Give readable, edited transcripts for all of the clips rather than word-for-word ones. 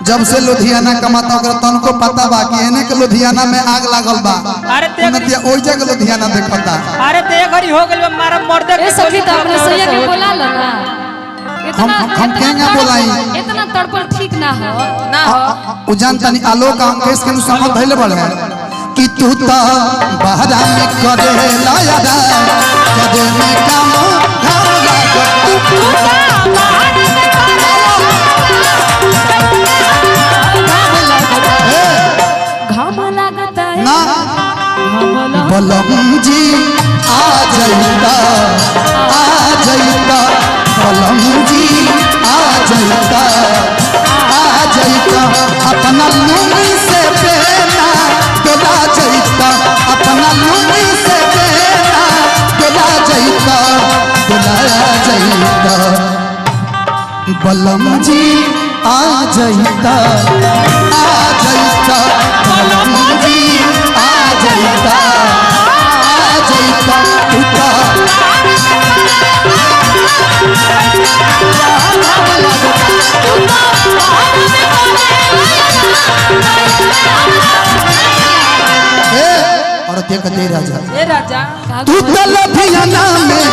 जब से लुधियाना कमाता ओकरा तन को पता बा कि एने के लुधियाना में आग लागल बा। अरे ते ओइ जगह लुधियाना देखता। अरे ते घरी हो गेल मारा मर्दे ए सखी त अपने सैया के बोला ल ना। हम केंगा बोलाई इतना तड़पल ठीक ना हो उ जानतनी आलोक अंकेश के समझ धइले बड़े कि तू तो बहरा में करे लायदा कदे में काम घाम लागत तू तो बहरा में घाम लागत है ना बलम जी आ जाइता बलम जी आ जाइता अपना लूमी से बेना डोला जाइता अपना लूमी से बेना डोला जाइता बलम जी आ जाइता बलम जी आ जाइता और देखते राजा ए राजा तू तो लुधियाना में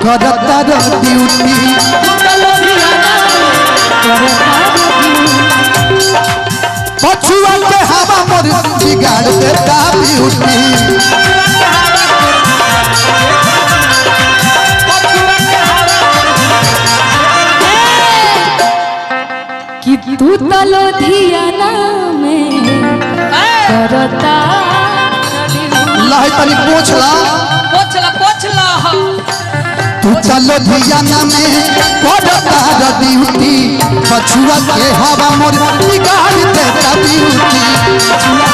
करता ड्यूटी पछुआ के हवा मोर बिगाड़ देता ब्यूटी कि तू तो लुधियाना में करता लहे तनी पोछला तू तो लुधियाना में करता ड्यूटी पछुआ के हवा मोर बिगाड़ देता ब्यूटी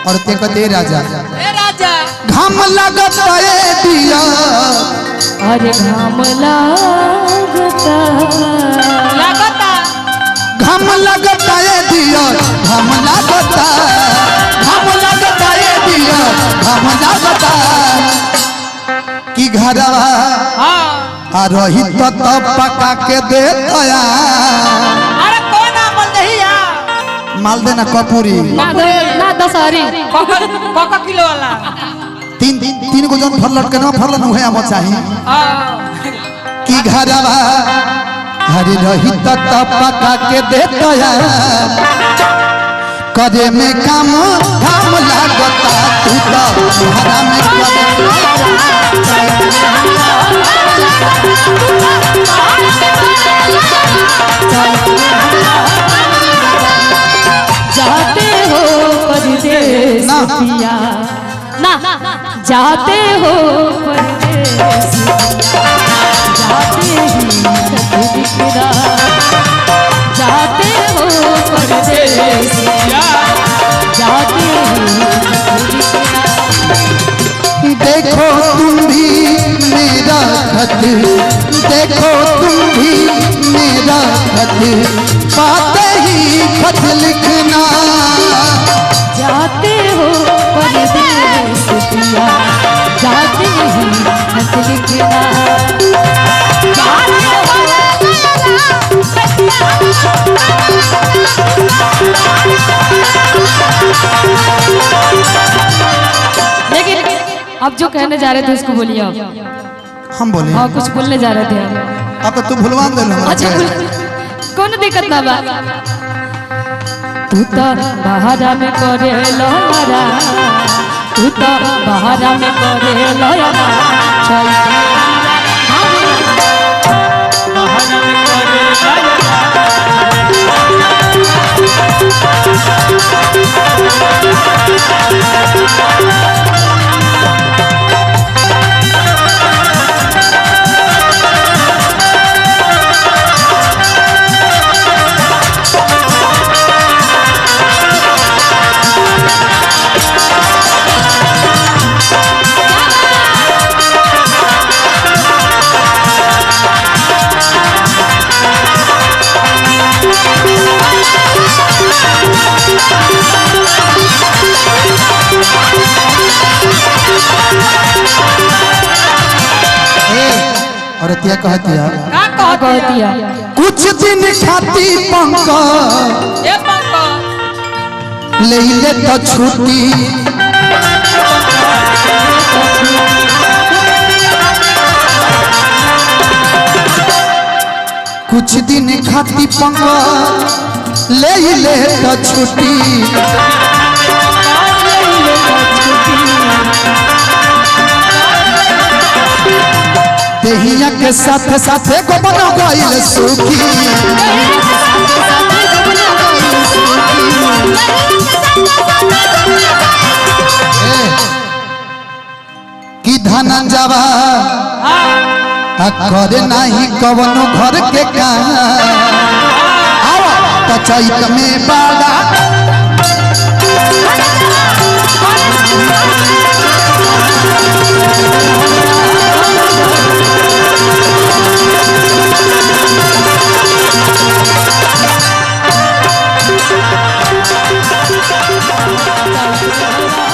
और ते कते राजा घाम लगता है दिया अरे घाम लगता घाम लगता है दिया घाम लगता है दिया घाम लगता कि घरवा आ रही तो पका के दे तया अरे कौन आमल दहिया माल देना कपूरी ना दशहरी कोका किलो वाला तीन गो जन फरलट के ना फरलन हुए हम चाहिए कि घरवा हरी रही तो पका के दे तया करे में काम घाम लागता तू तो घरा में जाते हो परदेस पिया ना जाते हो परदेस जाते ही दिखरा जाते हो परदेस जाते ही देखो तुम भी मेरा खत देखो तुम भी मेरा खत पाते ही खत लिखना जाते हो परदेस पिया जाते ही खत लिखना लेकिन अब जो कहने जा रहे थे उसको बोलिए आप। हम बोले हाँ कुछ बोलने जा रहे थे अब तू भुलवान दे अच्छा कौन दिक्कत ना बा तू तो बहारा में करे लहरा तू तो बहारा में करे लहरा चल और तिया कहतिया का का कहती कहतिया कुछ दिन खाती पंक ए पंको ले ले तो छुट्टी कुछ दिन खाती पंक ले ले तो छुट्टी देहिया के साथ साथ को बना गइल सुखी कि धनंजवा आ करे नहीं कवनो घर के काम आओ तो चैत में बाड़ा Thank you.